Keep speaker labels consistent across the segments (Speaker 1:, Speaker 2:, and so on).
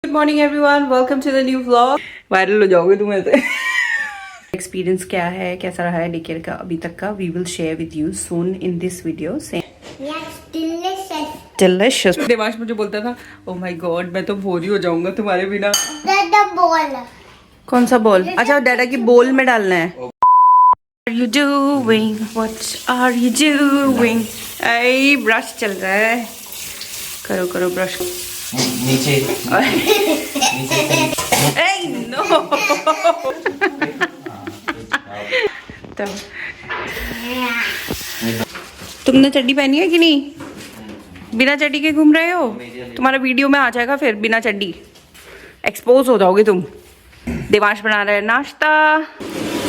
Speaker 1: Good morning everyone, welcome to the new vlog. Viral हो जाओगे तुम ऐसे। एक्सपीरियंस क्या है, कैसा रहा है डेकेयर का अभी तक का, we will share with you soon in this video. Delicious. Devansh मुझे बोलता था, ओ माय गॉड मैं तो बोर ही हो जाऊंगा तुम्हारे बिना।
Speaker 2: बॉल
Speaker 1: कौन सा बॉल? अच्छा, डैडा की बोल में डालना है। What are you doing? What are you doing? ऐ ब्रश चल रहा है, करो करो ब्रश।
Speaker 3: नीचे
Speaker 1: नो। तो तुमने चड्डी पहनी है कि नहीं? बिना चड्डी के घूम रहे हो? तुम्हारा वीडियो में आ जाएगा फिर, बिना चड्डी एक्सपोज हो जाओगे तुम। देवांश बना रहा है नाश्ता,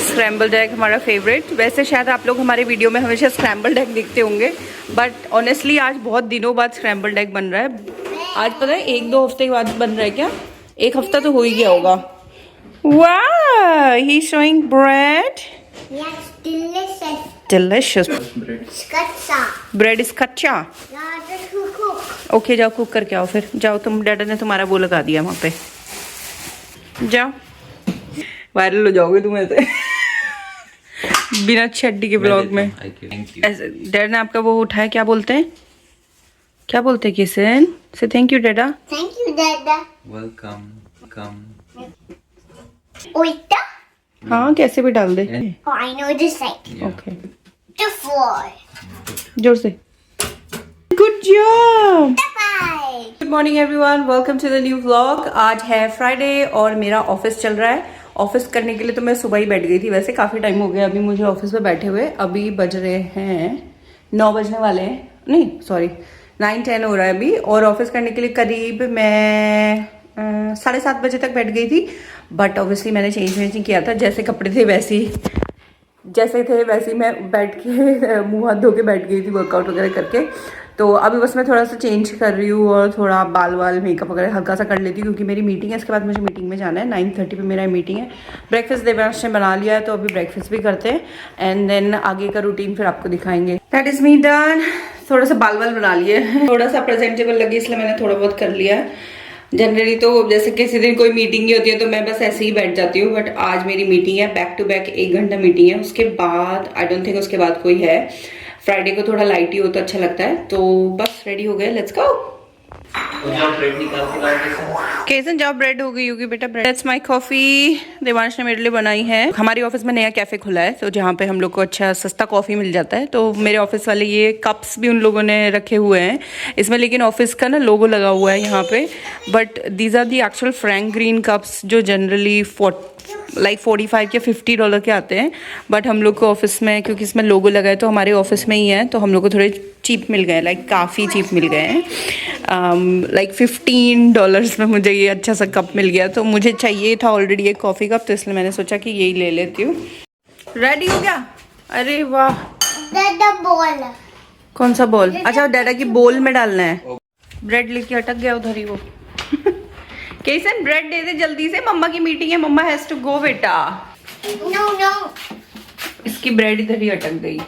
Speaker 1: स्क्रैम्बल्ड एग हमारा फेवरेट। वैसे शायद आप लोग हमारे वीडियो में हमेशा स्क्रैम्बल्ड एग देखते होंगे, बट ऑनेस्टली आज बहुत दिनों बाद स्क्रैम्बल्ड एग बन रहा है। आज पता है 1-2 हफ्ते के बाद बन रहा है क्या? 1 हफ्ता तो हो ही गया होगा। वाह, he showing bread. Delicious. Bread is कच्चा। ओके जाओ कुक करके आओ फिर। जाओ, तुम डैडा ने तुम्हारा वो लगा दिया वहाँ पे, जाओ। वायरल हो जाओगे तुम ऐसे बिना चड्डी के ब्लॉग में। डैड ने आपका वो उठाया, क्या बोलते हैं, क्या बोलते हैं किसन से? Thank you dada.
Speaker 2: Thank you दादा।
Speaker 3: Welcome come.
Speaker 2: ओइटा
Speaker 1: हाँ, कैसे भी डाल दे।
Speaker 2: I know this side
Speaker 1: okay,
Speaker 2: two four
Speaker 1: जोर से। Good job.
Speaker 2: Bye.
Speaker 1: Good morning everyone, welcome to the new vlog. आज है फ्राइडे और मेरा ऑफिस चल रहा है। ऑफिस करने के लिए तो मैं सुबह ही बैठ गई थी, वैसे काफ़ी टाइम हो गया अभी मुझे ऑफिस में बैठे हुए। अभी बज रहे हैं 9 बजने वाले हैं, नहीं सॉरी 9-10 हो रहा है अभी। और ऑफिस करने के लिए करीब मैं 7:30 बजे तक बैठ गई थी। बट ऑब्वियसली मैंने चेंज नहीं किया था, जैसे कपड़े थे वैसे ही मैं बैठ के मुंह हाथ धो के बैठ गई थी वर्कआउट वगैरह करके। तो अभी बस मैं थोड़ा सा चेंज कर रही हूँ और थोड़ा बाल मेकअप वगैरह हल्का सा कर लेती हूँ, क्योंकि मेरी मीटिंग है। इसके बाद मुझे मीटिंग में जाना है, 9:30 पे मेरा मीटिंग है। ब्रेकफास्ट देवांश ने बना लिया है, तो अभी ब्रेकफास्ट भी करते हैं एंड देन आगे का रूटीन फिर आपको दिखाएंगे। That is me done. थोड़ा सा बाल बना लिए, थोड़ा सा प्रेजेंटेबल लगी इसलिए मैंने थोड़ा बहुत कर लिया है। जनरली तो जैसे किसी दिन कोई मीटिंग नहीं होती है तो मैं बस ऐसे ही बैठ जाती हूँ, बट आज मेरी मीटिंग है, बैक टू बैक 1 घंटा मीटिंग है। उसके बाद आई डोंट थिंक उसके बाद कोई है। फ्राइडे को थोड़ा लाइट ही हो तो अच्छा लगता है। तो बस रेडी हो गए, लेट्स गो। केसन जाओ, ब्रेड हो गई होगी बेटा, bread. That's my coffee, Devansh ने मेरे लिए बनाई है। हमारी ऑफिस में नया कैफे खुला है, तो जहाँ पे हम लोग को अच्छा सस्ता कॉफी मिल जाता है। तो मेरे ऑफिस वाले ये कप्स भी उन लोगों ने रखे हुए हैं इसमें, लेकिन ऑफिस का ना लोगो लगा हुआ है यहाँ पे। But these are the actual Frank Green cups जो जनरली लाइक $45 या $50 के आते हैं। बट हम लोग को ऑफिस में, क्योंकि इसमें लोगो लगा है तो हमारे ऑफिस में ही है, तो हम लोग को थोड़े चीप मिल गए, लाइक काफ़ी चीप मिल गए हैं। लाइक $15 में मुझे ये अच्छा सा कप मिल गया। तो मुझे चाहिए था ऑलरेडी एक कॉफ़ी कप, तो इसलिए मैंने सोचा कि यही ले लेती हूँ। रेडी हो गया? अरे वाह।
Speaker 2: दादा बॉल
Speaker 1: कौन सा बॉल? अच्छा, डैडा की बोल में डालना है। ब्रेड लेके अटक गया उधर ही वो। केसन ब्रेड दे दे जल्दी से, मम्मा की मीटिंग है, मम्मा हैज टू गो बेटा।
Speaker 2: नो नो
Speaker 1: इसकी ब्रेड इधर ही अटक गई।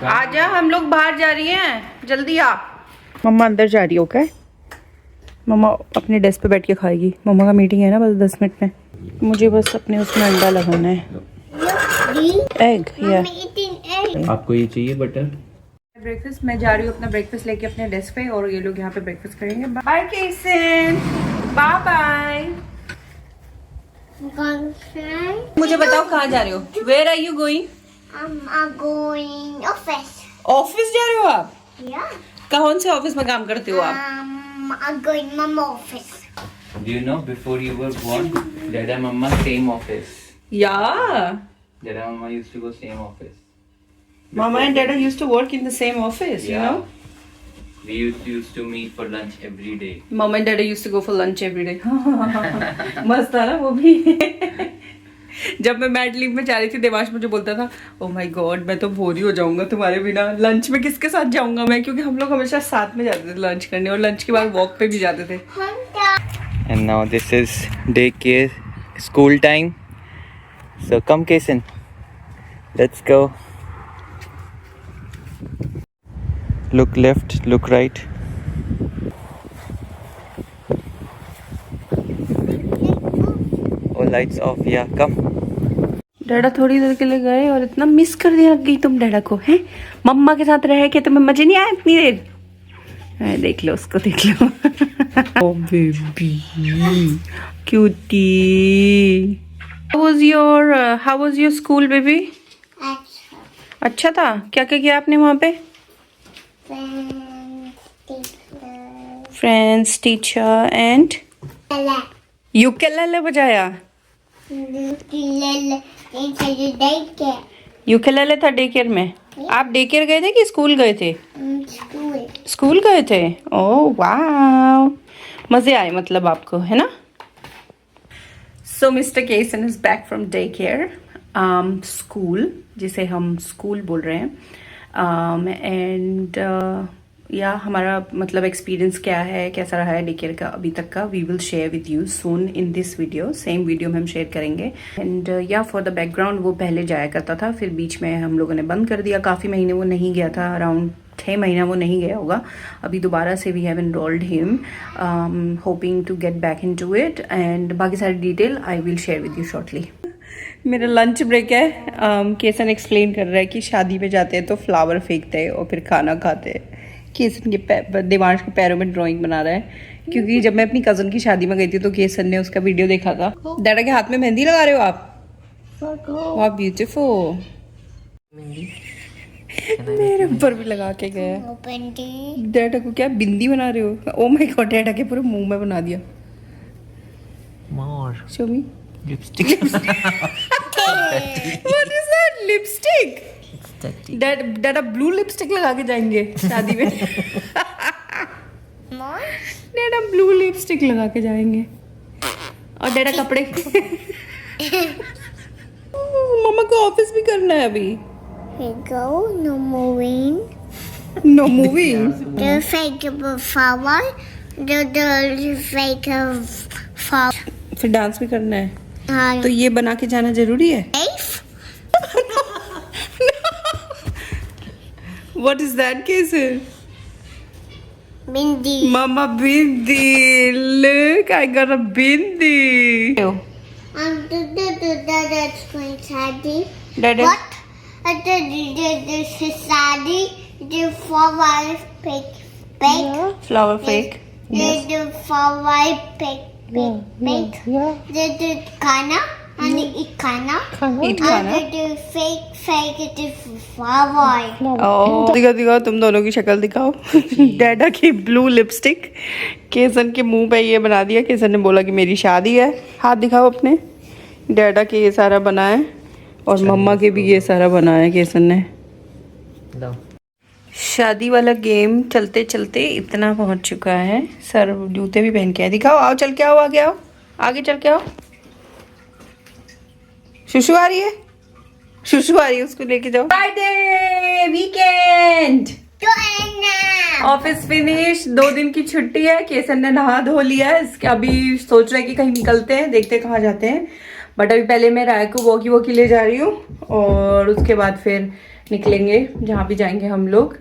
Speaker 1: आजा, हम लोग बाहर जा रही हैं, जल्दी आ। मम्मा अंदर जा रही हो क्या? मम्मा अपने डेस्क पे बैठ के खाएगी। मम्मा का मीटिंग है ना बस 10 मिनट में। मुझे बस अपने उसमें अंडा लगाना है, एग या।
Speaker 3: आपको ये चाहिए बटर?
Speaker 1: ब्रेकफास्ट मैं जा रही हूँ अपना ब्रेकफास्ट लेके अपने डेस्क पे, और ये लोग यहाँ पे ब्रेकफास्ट करेंगे। बाय केसन, बाय बाय। मुझे बताओ कहाँ जा रहे हो? Where are you going?
Speaker 2: I'm going office.
Speaker 1: Office जा रहे हो आप?
Speaker 2: Yeah.
Speaker 1: कौन से ऑफिस में काम करते हो आप?
Speaker 2: I'm going mama office.
Speaker 3: Do you know before you were born, Dada Mama same office.
Speaker 1: या
Speaker 3: Dada Mama used to go same office.
Speaker 1: Mama and Dada used to work in the same office, you know?
Speaker 3: We used to meet for lunch every day.
Speaker 1: Mama and Dada used to go for lunch every day. मस्त था ना वो भी। जब मैं mad leave में जा रही थी, देवांश मुझे बोलता था, ओ माय गॉड मैं तो बोर ही हो जाऊंगा तुम्हारे बिना। लंच में किसके साथ जाऊंगा मैं, क्योंकि हम लोग हमेशा साथ में जाते थे लंच करने, और लंच के बाद वॉक पे भी जाते थे।
Speaker 3: And now this is daycare school time. So come Kason, let's go. Look left, look right. lights off. Yeah, come.
Speaker 1: डैडा थोड़ी देर के लिए गए और इतना मिस कर दिया गई तुम डैडा को, हैं? मम्मा के साथ रह के तुम्हें मजे नहीं आया इतनी देर? देख लो उसको, देख लो। Oh baby cutie. How was your school baby?
Speaker 2: अच्छा।
Speaker 1: अच्छा था। क्या क्या किया आपने वहाँ पे? फ्रेंड्स, टीचर एंड यूकेलेले बजाया। यूकेलेले था डे केयर में। आप डे केयर गए थे कि स्कूल गए थे? स्कूल गए थे। ओह वाह, मजे आए मतलब आपको, है ना? सो मिस्टर केसन is back from day care, school, जिसे हम स्कूल बोल रहे हैं। एंड या हमारा मतलब एक्सपीरियंस क्या है, कैसा रहा है डे केयर का अभी तक का, we will share with you soon in this video. Same video में हम शेयर करेंगे। एंड या फॉर द बैकग्राउंड, वो पहले जाया करता था, फिर बीच में हम लोगों ने बंद कर दिया। काफ़ी महीने वो नहीं गया था, अराउंड 6 महीना वो नहीं गया होगा। अभी दोबारा से we have enrolled him, hoping to get back into it. And बाकी सारी detail I will share with you shortly. मेरा लंच ब्रेक है। केसन एक्सप्लेन कर रहा है कि शादी में जाते हैं तो फ्लावर फेंकते हैं और फिर खाना खाते हैं। केसन के देवांश के पैरों में ड्राइंग बना रहा है, क्योंकि जब मैं अपनी कज़न की शादी में गई थी तो केसन ने उसका वीडियो देखा था। डैडा के हाथ में मेहंदी लगा रहे हो आप? वाह ब्यूटीफुल। मेरे ऊपर भी लगा के गए। डैडा को क्या बिंदी बना रहे हो? ओ माय गॉड, डैडा के पूरे मुंह में बना दिया।
Speaker 3: More
Speaker 1: show me
Speaker 3: lipstick.
Speaker 1: What is that? Lipstick? Dada blue lipstick लगा के जाएंगे शादी में। डैडा ब्लू लिपस्टिक लगा के जाएंगे और डैडा कपड़े। मम्मा को ऑफिस भी करना है अभी।
Speaker 2: No moving.
Speaker 1: No moving.
Speaker 2: The fake flower. The fake flower.
Speaker 1: फिर डांस भी करना है, तो ये बना के जाना जरूरी है। What is that, Kesan?
Speaker 2: Bindi.
Speaker 1: Mama bindi. Look, I got a bindi.
Speaker 2: That's my daddy.
Speaker 1: Dada.
Speaker 2: What? This is daddy. The flower fake.
Speaker 1: Flower fake.
Speaker 2: The flower fake. The kana and eat kana.
Speaker 1: Eat खाना।
Speaker 2: And the fake the flower.
Speaker 1: Oh, दिखाओ तुम दोनों की शक्ल दिखाओ। डैडा की blue lipstick केसन के मुंह पे ये बना दिया। केसन ने बोला कि मेरी शादी है। हाथ दिखाओ अपने। डैडा के ये सारा बना है और मम्मा के भी ये सारा बना है केसन ने। शादी वाला गेम चलते चलते इतना पहुंच चुका है। सर जूते भी पहन के आए। दिखाओ, आओ चल के आओ, आगे आओ, आगे चल के आओ। शुशु आ रही है, शुशु आ रही है, उसको लेके जाओ। फ्राइडे वीकेंड, ऑफिस फिनिश, 2 दिन की छुट्टी है। केसन ने नहा धो लिया है, इसके अभी सोच रहे हैं कि कहीं निकलते हैं, देखते हैं कहाँ जाते हैं। बट अभी पहले मैं राय को वॉकी ले जा रही हूँ और उसके बाद फिर निकलेंगे जहाँ भी जाएंगे हम लोग।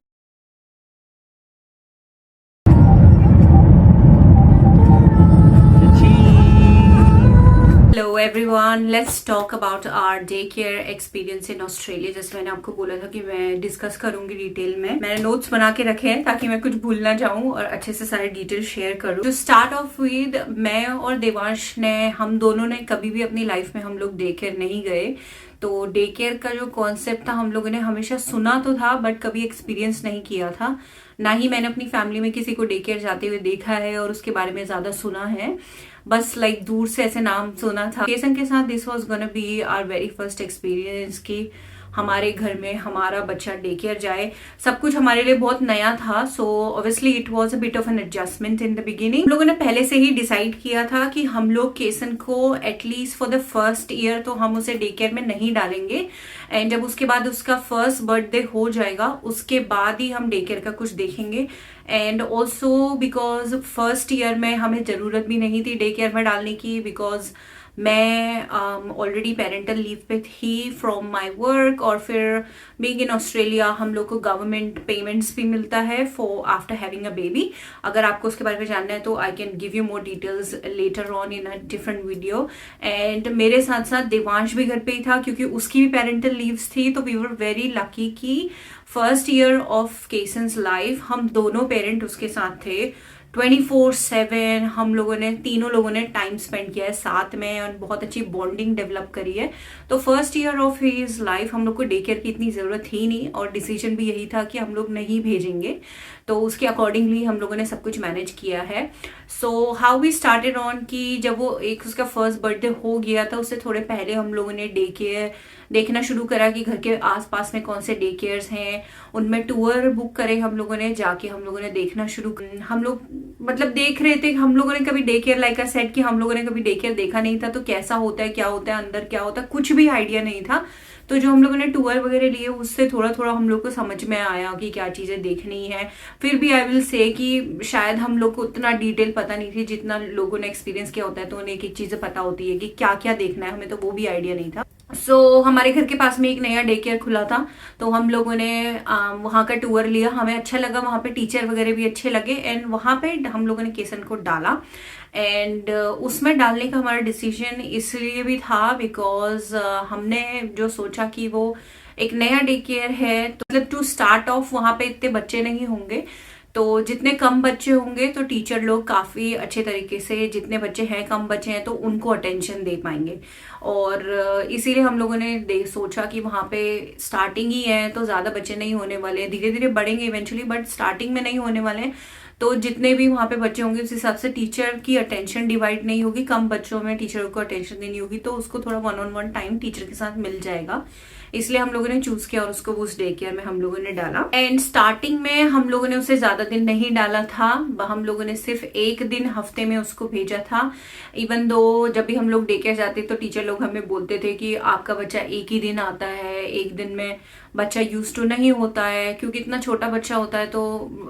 Speaker 1: Hello everyone, let's talk about our day care experience in Australia. जैसे मैंने आपको बोला था कि मैं डिस्कस करूंगी डिटेल में। मैंने नोट्स बना के रखे हैं ताकि मैं कुछ भूल ना जाऊं और अच्छे से सारे डिटेल शेयर करूं। तो स्टार्ट ऑफ विद, मैं और देवांश ने, हम दोनों ने कभी भी अपनी लाइफ में हम लोग डे केयर नहीं गए। तो डे केयर का जो कॉन्सेप्ट था हम लोगों ने हमेशा सुना तो था बट कभी एक्सपीरियंस नहीं किया था। ना ही मैंने अपनी फैमिली में किसी को डे केयर जाते हुए देखा है और उसके बारे में ज्यादा सुना है। बस लाइक दूर से ऐसे नाम सुना था। केसन के साथ this was gonna be our very first experience कि हमारे घर में हमारा बच्चा डे केयर जाए। सब कुछ हमारे लिए बहुत नया था, so obviously it was a bit of an adjustment in the beginning. हम लोगों ने पहले से ही डिसाइड किया था कि हम लोग केसन को at least for the first year तो हम उसे डे केयर में नहीं डालेंगे। एंड जब उसके बाद उसका फर्स्ट बर्थडे हो जाएगा उसके बाद ही हम डे केयर का कुछ देखेंगे। And also because first year में हमें जरूरत भी नहीं थी डे केयर में डालने की, बिकॉज मैं ऑलरेडी पेरेंटल लीव पे थी फ्रॉम माय वर्क, और फिर बीइंग इन ऑस्ट्रेलिया हम लोग को गवर्नमेंट पेमेंट्स भी मिलता है for after having a baby. अगर आपको उसके बारे में जानना है तो I can give you more details later on in a different video. And मेरे साथ साथ देवांश भी घर पे ही था क्योंकि उसकी भी पेरेंटल लीव्स थी, तो वी वर वेरी लकी कि फर्स्ट ईयर ऑफ केसन्स लाइफ हम दोनों पेरेंट उसके साथ थे 24/7। हम लोगों ने तीनों लोगों ने टाइम स्पेंड किया है साथ में और बहुत अच्छी बॉन्डिंग डेवलप करी है। तो first year of his life हम लोग को डे केयर की इतनी ज़रूरत ही नहीं, और डिसीजन भी यही था कि हम लोग नहीं भेजेंगे, तो उसके अकॉर्डिंगली हम लोगों ने सब कुछ मैनेज किया है। So how we started on कि जब वो एक उसका फर्स्ट बर्थडे हो गया था उससे थोड़े पहले हम लोगों ने डे केयर देखना शुरू करा कि घर के आसपास में कौन से डे केयर्स हैं, उनमें टूर बुक करे हम लोगों ने, जाके हम लोगों ने देखना शुरू। हम लोग मतलब देख रहे थे, हम लोगों ने कभी day care like a set कि हम लोगों ने कभी डे केयर देखा नहीं था, तो कैसा होता है, क्या होता है अंदर, क्या होता है, कुछ भी आइडिया नहीं था। तो जो हम लोगों ने टूर वगैरह लिए उससे थोड़ा थोड़ा हम लोग को समझ में आया कि क्या चीजें देखनी है। फिर भी आई विल से कि शायद हम लोग को उतना डिटेल पता नहीं थी जितना लोगों ने एक्सपीरियंस किया होता है, तो उन्हें एक एक चीजें पता होती है कि क्या क्या देखना है, हमें तो वो भी आइडिया नहीं था। हमारे घर के पास में एक नया डे केयर खुला था, तो हम लोगों ने वहां का टूर लिया, हमें अच्छा लगा, वहां पे टीचर वगैरह भी अच्छे लगे, एंड वहां पे हम लोगों ने केसन को डाला। एंड उसमें डालने का हमारा डिसीजन इसलिए भी था बिकॉज हमने जो सोचा कि वो एक नया डे केयर है, तो मतलब टू स्टार्ट ऑफ वहां पे इतने बच्चे नहीं होंगे, तो जितने कम बच्चे होंगे तो टीचर लोग काफी अच्छे तरीके से, जितने बच्चे हैं कम बच्चे हैं तो उनको अटेंशन दे पाएंगे। और इसीलिए हम लोगों ने सोचा कि वहां पे स्टार्टिंग ही है तो ज्यादा बच्चे नहीं होने वाले, धीरे धीरे बढ़ेंगे इवेंचुअली, बट स्टार्टिंग में नहीं होने वाले। तो जितने भी वहां पे बच्चे होंगे उस हिसाब से टीचर की अटेंशन डिवाइड नहीं होगी, कम बच्चों में टीचर को अटेंशन देनी होगी, तो उसको थोड़ा 1-on-1 टाइम टीचर के साथ मिल जाएगा। इसलिए हम लोगों ने चूज किया और उसको उस डे केयर में हम लोगों ने डाला। एंड स्टार्टिंग में हम लोगों ने उसे ज्यादा दिन नहीं डाला था, हम लोगों ने सिर्फ एक दिन हफ्ते में उसको भेजा था। इवन दो जब भी हम लोग डे केयर जाते तो टीचर लोग हमें बोलते थे कि आपका बच्चा एक ही दिन आता है, एक दिन में बच्चा यूज टू नहीं होता है, क्योंकि इतना छोटा बच्चा होता है। तो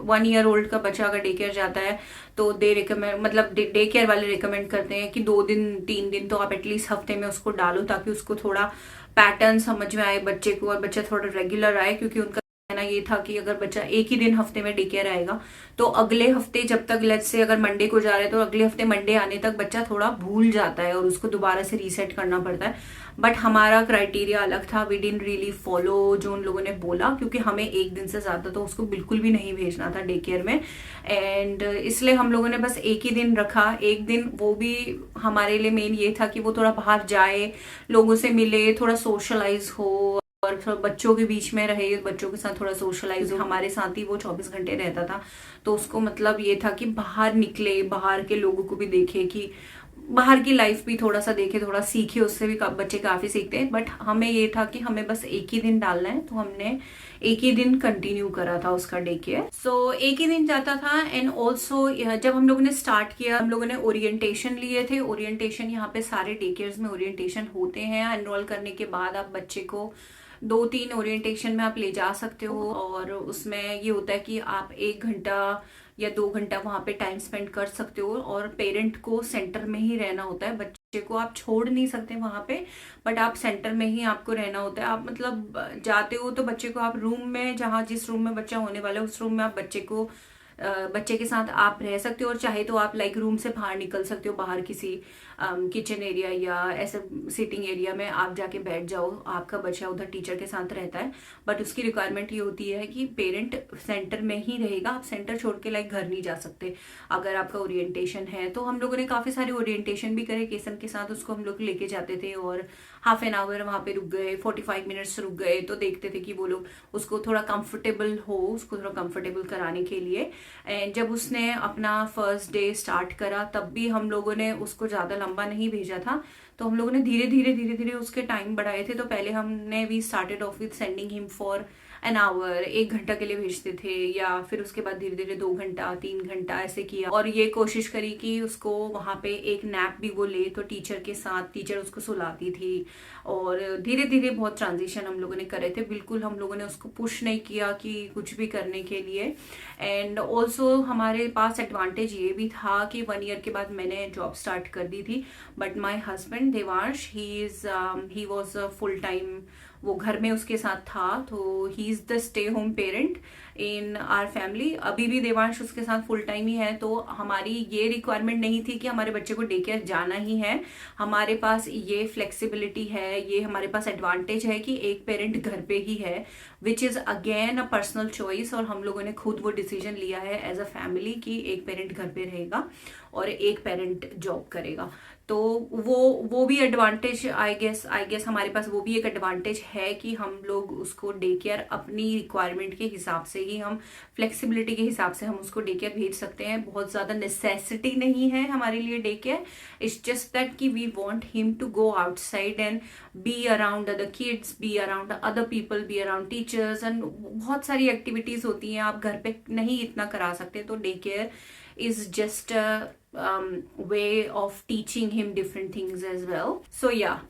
Speaker 1: 1 year old का बच्चा अगर डे केयर जाता है तो दे रिकमेंड, मतलब डे केयर वाले रिकमेंड करते हैं कि 2 दिन 3 दिन तो आप एटलीस्ट हफ्ते में उसको डालो, ताकि उसको थोड़ा पैटर्न समझ में आए बच्चे को, और बच्चा थोड़ा रेगुलर आए। क्योंकि उनका कहना ये था कि अगर बच्चा एक ही दिन हफ्ते में डे केयर आएगा तो अगले हफ्ते, जब तक लेट्स से अगर मंडे को जा रहे हैं तो अगले हफ्ते मंडे आने तक बच्चा थोड़ा भूल जाता है और उसको दोबारा से रीसेट करना पड़ता है। बट हमारा क्राइटेरिया अलग था, वी डिडंट रियली फॉलो जो उन लोगों ने बोला, क्योंकि हमें एक दिन से ज्यादा तो उसको बिल्कुल भी नहीं भेजना था डे केयर में। एंड इसलिए हम लोगों ने बस एक ही दिन रखा। एक दिन वो भी हमारे लिए मेन ये था कि वो थोड़ा बाहर जाए, लोगों से मिले, थोड़ा सोशलाइज हो और थोड़ा बच्चों के बीच में रहे, बच्चों के साथ थोड़ा सोशलाइज हो। हमारे साथ ही वो 24 घंटे रहता था, तो उसको मतलब ये था कि बाहर निकले, बाहर के लोगों को भी देखे, कि बाहर की लाइफ भी थोड़ा सा देखे, थोड़ा सीखे, उससे भी बच्चे काफी सीखते हैं। बट हमें ये था कि हमें बस एक ही दिन डालना है, तो हमने एक ही दिन कंटिन्यू करा था उसका डे केयर। सो एक ही दिन जाता था। एंड ऑल्सो जब हम लोगों ने स्टार्ट किया, हम लोगों ने ओरिएंटेशन लिए थे। ओरिएंटेशन यहाँ पे सारे डे केयर्स में ओरिएंटेशन होते हैं। एनरोल करने के बाद आप बच्चे को 2-3 ओरिएंटेशन में आप ले जा सकते हो, और उसमें ये होता है कि आप 1 घंटा या 2 घंटा वहां पे टाइम स्पेंड कर सकते हो, और पेरेंट को सेंटर में ही रहना होता है। बच्चे को आप छोड़ नहीं सकते वहां पे, बट आप सेंटर में ही आपको रहना होता है। आप मतलब जाते हो तो बच्चे को आप रूम में, जहां जिस रूम में बच्चा होने वाला है उस रूम में आप बच्चे के साथ आप रह सकते हो, और चाहे तो आप लाइक रूम से बाहर निकल सकते हो, बाहर किसी किचन एरिया या ऐसे सिटिंग एरिया में आप जाके बैठ जाओ, आपका बच्चा उधर टीचर के साथ रहता है। बट उसकी रिक्वायरमेंट ये होती है कि पेरेंट सेंटर में ही रहेगा, आप सेंटर छोड़ के लाइक घर नहीं जा सकते अगर आपका ओरिएंटेशन है। तो हम लोगों ने काफी सारे ओरिएंटेशन भी करे केसन के साथ, उसको हम लोग लेके जाते थे और हाफ एन आवर वहां पे रुक गए, 45 मिनट्स रुक गए, तो देखते थे कि वो लोग उसको थोड़ा कंफर्टेबल हो, उसको थोड़ा कंफर्टेबल कराने के लिए। एंड जब उसने अपना फर्स्ट डे स्टार्ट करा तब भी हम लोगों ने उसको ज्यादा लंबा नहीं भेजा था, तो हम लोगों ने धीरे धीरे उसके टाइम बढ़ाए थे। तो पहले हमने we started off with sending him for an hour, 1 घंटा के लिए भेजते थे, या फिर उसके बाद धीरे धीरे 2 घंटा 3 घंटा ऐसे किया, और ये कोशिश करी कि उसको वहां पे एक नैप भी वो ले, तो टीचर के साथ टीचर उसको सुलाती थी, और धीरे धीरे बहुत ट्रांजिशन हम लोगों ने करे थे। बिल्कुल हम लोगों ने उसको पुश नहीं किया कि कुछ भी करने के लिए। एंड ऑल्सो हमारे पास एडवांटेज ये भी था कि 1 ईयर के बाद मैंने जॉब स्टार्ट कर दी थी, but my husband Devansh he was full time, वो घर में उसके साथ था, तो he is the stay home parent in our family. अभी भी देवांश उसके साथ फुल टाइम ही है, तो हमारी ये रिक्वायरमेंट नहीं थी कि हमारे बच्चे को डे केयर जाना ही है। हमारे पास ये फ्लेक्सिबिलिटी है, ये हमारे पास एडवांटेज है कि एक पेरेंट घर पे ही है, which is again a personal choice, और हम लोगों ने खुद वो डिसीजन लिया है एज अ फैमिली कि एक पेरेंट घर पे रहेगा और एक पेरेंट जॉब करेगा। तो वो भी एडवांटेज आई गेस हमारे पास वो भी एक एडवांटेज है कि हम लोग उसको डे केयर अपनी रिक्वायरमेंट के हिसाब से ही, हम फ्लेक्सिबिलिटी के हिसाब से हम उसको डे केयर भेज सकते हैं। बहुत ज्यादा नेसेसिटी नहीं है हमारे लिए day care, it's just that कि we want him to go outside and be around other kids, be around other people, be around teachers, and बहुत सारी एक्टिविटीज होती हैं आप घर पे नहीं इतना करा सकते, तो day care is just a way of teaching him different things as well. So yeah,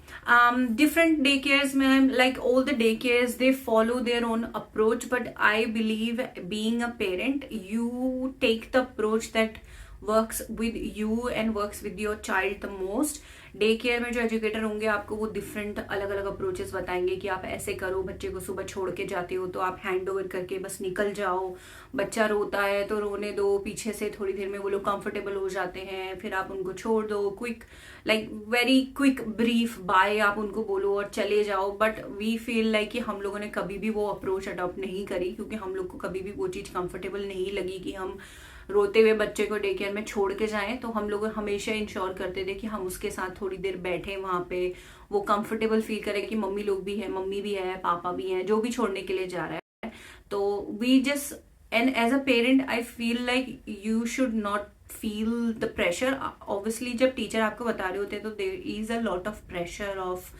Speaker 1: different daycares, man, like all the daycares, they follow their own approach, but I believe being a parent, you take the approach that works with you and works with your child the most. Day care में जो educator होंगे आपको वो different अलग अलग approaches बताएंगे कि आप ऐसे करो, बच्चे को सुबह छोड़ के जाते हो तो आप हैंड ओवर करके बस निकल जाओ, बच्चा रोता है तो रोने दो, पीछे से थोड़ी देर में वो लोग कंफर्टेबल हो जाते हैं, फिर आप उनको छोड़ दो, quick like very quick brief bye आप उनको बोलो और चले जाओ। बट वी फील लाइक कि हम लोगों ने कभी भी वो अप्रोच अडॉप्ट नहीं करी, क्योंकि हम लोग को कभी भी वो चीज कंफर्टेबल नहीं लगी कि हम रोते हुए बच्चे को डे केयर में छोड़ के जाएं। तो हम लोग हमेशा इंश्योर करते थे कि हम उसके साथ थोड़ी देर बैठे वहां पे, वो कंफर्टेबल फील करे कि मम्मी लोग भी है, मम्मी भी है, पापा भी है, जो भी छोड़ने के लिए जा रहा है। तो we just, and as a parent I feel like you should not feel the pressure. Obviously जब टीचर आपको बता रहे होते हैं तो there is a lot of pressure of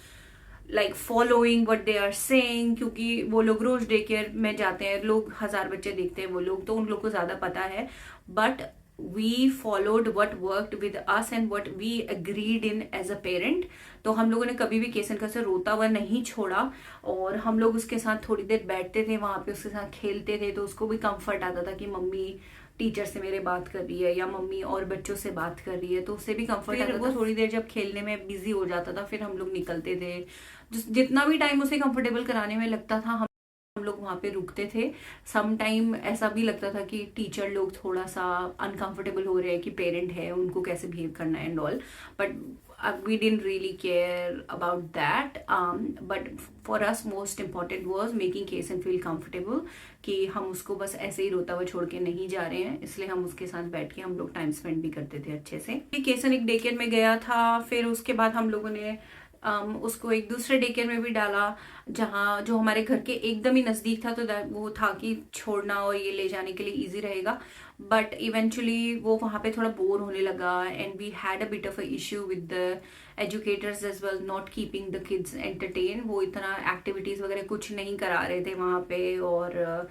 Speaker 1: like following what they are saying, क्योंकि वो लोग रोज डे केयर में जाते हैं, लोग 1000 बच्चे देखते हैं वो लोग, तो उन लोग को ज्यादा पता है। But we followed what worked with us and what we agreed in as a parent. तो हम लोगों ने कभी भी केसन का से रोता हुआ नहीं छोड़ा, और हम लोग उसके साथ थोड़ी देर बैठते थे वहां पे, उसके साथ खेलते थे, तो उसको भी कंफर्ट आता था कि मम्मी टीचर से मेरे बात कर रही है या मम्मी और बच्चों से बात कर रही है, तो उससे भी कंफर्ट आता था। वो थोड़ी देर जब खेलने में बिजी हो जाता था फिर हम लोग निकलते थे, जितना भी टाइम उसे कंफर्टेबल कराने में लगता था हम लोग वहां पे रुकते थे। सम टाइम ऐसा भी लगता था कि टीचर लोग थोड़ा सा अनकंफर्टेबल हो रहे हैं कि पेरेंट है, उनको कैसे बिहेव करना है and all, but we didn't really care about that. But for us most important was making Kason feel comfortable कि हम उसको बस ऐसे ही रोता हुआ छोड़ के नहीं जा रहे हैं, इसलिए हम उसके साथ बैठ के हम लोग टाइम स्पेंड भी करते थे अच्छे से। केसन एक डे केयर में गया था, फिर उसके बाद हम लोगों ने उसको एक दूसरे डे केयर में भी डाला जहाँ जो हमारे घर के एकदम ही नजदीक था, तो वो था कि छोड़ना और ये ले जाने के लिए इजी रहेगा। बट इवेंचुअली वो वहां पे थोड़ा बोर होने लगा, and we had a bit of a issue with the educators as well, not keeping the kids entertain. वो इतना एक्टिविटीज वगैरह कुछ नहीं करा रहे थे वहां पे, और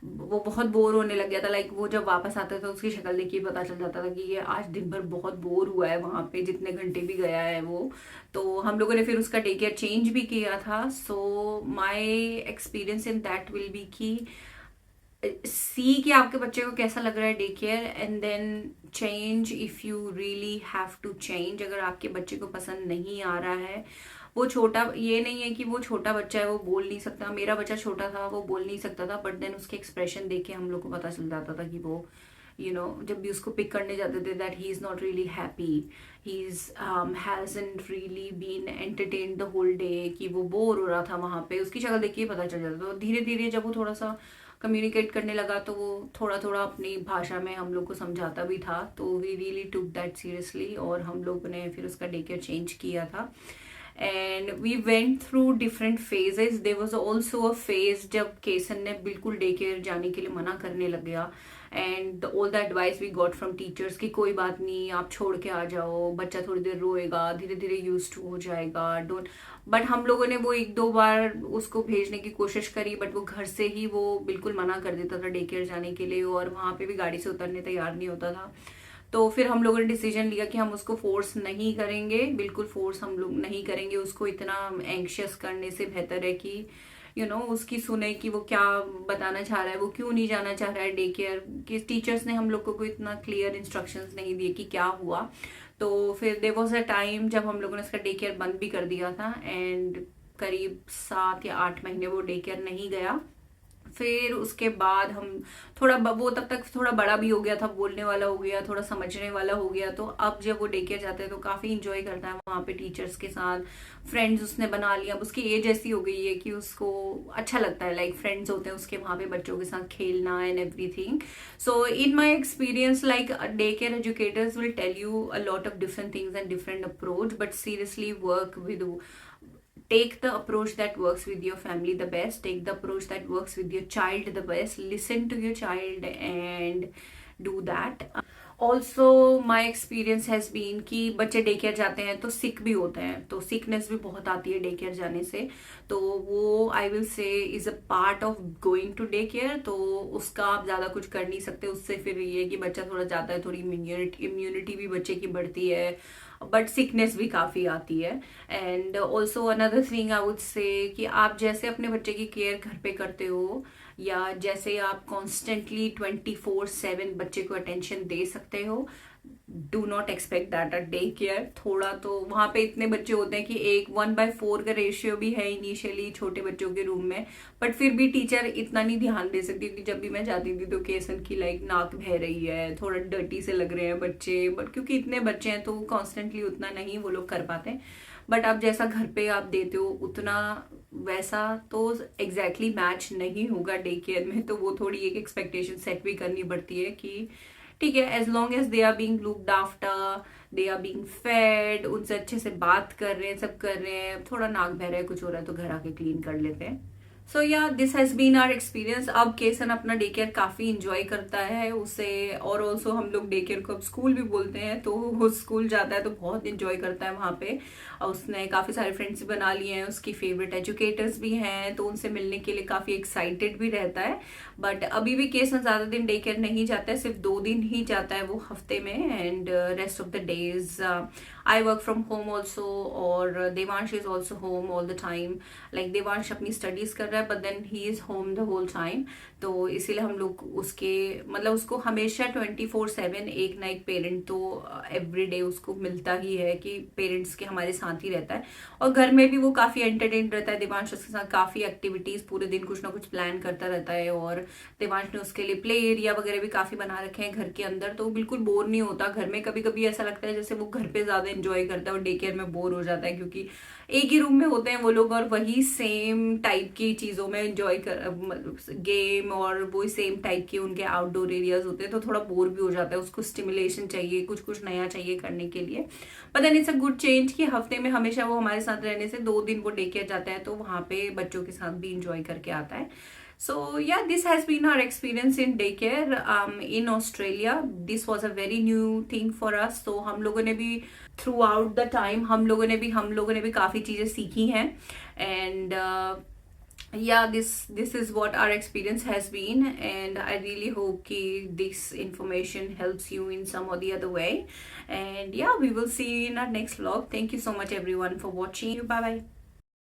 Speaker 1: वो बहुत बोर होने लग गया था। लाइक वो जब वापस आता था उसकी शक्ल देखिए पता चल जाता था कि ये आज दिन भर बहुत बोर हुआ है वहां पे, जितने घंटे भी गया है वो। तो हम लोगों ने फिर उसका डे केयर चेंज भी किया था। So my experience in that will be की सी कि आपके बच्चे को कैसा लग रहा है day care, and then change if you really have to change. अगर आपके बच्चे को पसंद नहीं आ रहा है, वो छोटा, ये नहीं है कि वो छोटा बच्चा है वो बोल नहीं सकता, मेरा बच्चा छोटा था वो बोल नहीं सकता था, बट देन उसके एक्सप्रेशन देख के हम लोग को पता चल जाता था कि वो जब भी उसको पिक करने जाते थे that he is not really happy, he hasn't really been entertained the whole day, कि वो बोर हो रहा था वहां पे, उसकी शक्ल देख के पता चल जाता था। तो धीरे धीरे जब वो थोड़ा सा कम्युनिकेट करने लगा तो वो थोड़ा थोड़ा अपनी भाषा में हम लोग को समझाता भी था, तो we really took that seriously, और हम लोग ने फिर उसका डे केयर चेंज किया था। And we went through different phases. There was also a phase जब केसन ने बिल्कुल डे केयर जाने के लिए मना करने लग गया, and all the advice we got from teachers कि कोई बात नहीं, आप छोड़ के आ जाओ, बच्चा थोड़ी देर रोएगा, धीरे धीरे यूज्ड टू हो जाएगा, डोंट। बट हम लोगों ने वो 1-2 बार उसको भेजने की कोशिश करी, बट वो घर से ही वो बिल्कुल मना कर देता था डे केयर जाने के लिए, और वहां पे भी गाड़ी से उतरने तैयार नहीं होता था। तो फिर हम लोगों ने डिसीजन लिया कि हम उसको फोर्स नहीं करेंगे, बिल्कुल फोर्स हम लोग नहीं करेंगे उसको। इतना एंग्शियस करने से बेहतर है कि उसकी सुने कि वो क्या बताना चाह रहा है, वो क्यों नहीं जाना चाह रहा है डे केयर। कि टीचर्स ने हम लोग को कोई इतना क्लियर इंस्ट्रक्शंस नहीं दिए कि क्या हुआ। तो फिर देयर वाज अ टाइम जब हम लोगों ने उसका डे केयर बंद भी कर दिया था, एंड करीब 7 या 8 महीने वो डे केयर नहीं गया। फिर उसके बाद हम थोड़ा वो तब तक थोड़ा बड़ा भी हो गया था, बोलने वाला हो गया, थोड़ा समझने वाला हो गया। तो अब जब वो डे केयर जाता है तो काफी इंजॉय करता है वहां पे टीचर्स के साथ, फ्रेंड्स उसने बना लिया। अब उसकी एज ऐसी हो गई है कि उसको अच्छा लगता है, लाइक फ्रेंड्स होते हैं उसके वहां पे बच्चों के साथ खेलना and everything. So in my experience like day care educators will tell you a lot of different things and different approach, but seriously work with take the approach that works with your family the best, take the approach that works with your child the best, listen to your child and do that. Also my experience has been कि बच्चे day care जाते हैं तो सिक भी होते हैं, तो sickness भी बहुत आती है डे केयर जाने से। तो वो I will say is a part of going to day care. तो उसका आप ज्यादा कुछ कर नहीं सकते, उससे फिर ये कि बच्चा थोड़ा जाता है, थोड़ी इम्यूनिटी भी बच्चे की बढ़ती है, बट सिकनेस भी काफी आती है। And also another thing I would say कि आप जैसे अपने बच्चे की केयर घर पे करते हो, या जैसे आप कॉन्स्टेंटली 24/7 बच्चे को अटेंशन दे सकते हो, do not expect that a day care. थोड़ा तो वहां पे इतने बच्चे होते हैं कि 1:4 का रेशियो भी है इनिशियली छोटे बच्चों के रूम में, बट फिर भी टीचर इतना नहीं ध्यान दे सकती। क्योंकि जब भी मैं जाती थी तो केसन की लाइक नाक बह रही है, थोड़ा डर्टी से लग रहे हैं बच्चे, बट क्योंकि इतने बच्चे हैं तो कॉन्स्टेंटली उतना नहीं वो लोग कर पाते। बट आप जैसा घर पे आप देते हो उतना वैसा तो एग्जैक्टली मैच नहीं होगा डे केयर में। तो वो थोड़ी एक एक्सपेक्टेशन सेट भी करनी पड़ती है कि ठीक है, as long as they are being looked after, they are being fed, उनसे अच्छे से बात कर रहे हैं, सब कर रहे हैं, थोड़ा नाक बह रहा है, कुछ हो रहा है तो घर आके क्लीन कर लेते हैं। So yeah this has been our experience. अब केसन अपना डे केयर काफी इंजॉय करता है उसे, और ऑल्सो हम लोग डे केयर को अब स्कूल भी बोलते हैं, तो वो स्कूल जाता है तो बहुत इंजॉय करता है वहां पे। और उसने काफी सारे फ्रेंड्स भी बना लिए हैं, उसकी फेवरेट एजुकेटर्स भी हैं, तो उनसे मिलने के लिए काफी एक्साइटेड भी रहता है। बट अभी भी केसन ज्यादा दिन डे केयर नहीं जाता है, सिर्फ 2 दिन ही जाता है वो हफ्ते में, and rest of the days I work from home also, और Devansh is also home all the time. Like Devansh अपनी स्टडीज कर रहा है, but then he is home the whole time. तो इसीलिए हम लोग उसके मतलब उसको हमेशा 24/7 एक ना एक पेरेंट तो एवरी डे उसको मिलता ही है, कि पेरेंट्स के हमारे साथ ही रहता है। और घर में भी वो काफी एंटरटेन रहता है, देवांश उसके साथ काफी एक्टिविटीज पूरे दिन कुछ ना कुछ प्लान करता रहता है। और देवांश ने उसके लिए प्ले एरिया वगैरह भी काफी बना रखे हैं घर के अंदर, तो बिल्कुल बोर नहीं होता घर में। कभी कभी ऐसा लगता है जैसे वो घर पे ज्यादा एंजॉय करता है और डे केयर में बोर हो जाता है, क्योंकि एक ही रूम में होते हैं वो लोग और वही सेम टाइप की चीजों में एंजॉय कर गेम, और वही सेम टाइप के उनके आउटडोर एरियाज होते हैं, तो थोड़ा बोर भी हो जाता है। उसको स्टिमुलेशन चाहिए, कुछ कुछ नया चाहिए करने के लिए। But then it's a good change कि हफ्ते में हमेशा वो हमारे साथ रहने से 2 दिन वो डे केयर जाता है, तो वहां पे बच्चों के साथ भी इंजॉय करके आता है। So yeah, this has been our experience in daycare in Australia. This was a very new thing for us. So हम लोगों ने भी throughout the time हम लोगों ने भी काफी चीजें सीखी हैं, and yeah, this is what our experience has been, and I really hope कि this information helps you in some or the other way. And yeah, we will see you in our next vlog. Thank you so much everyone for watching. Bye bye.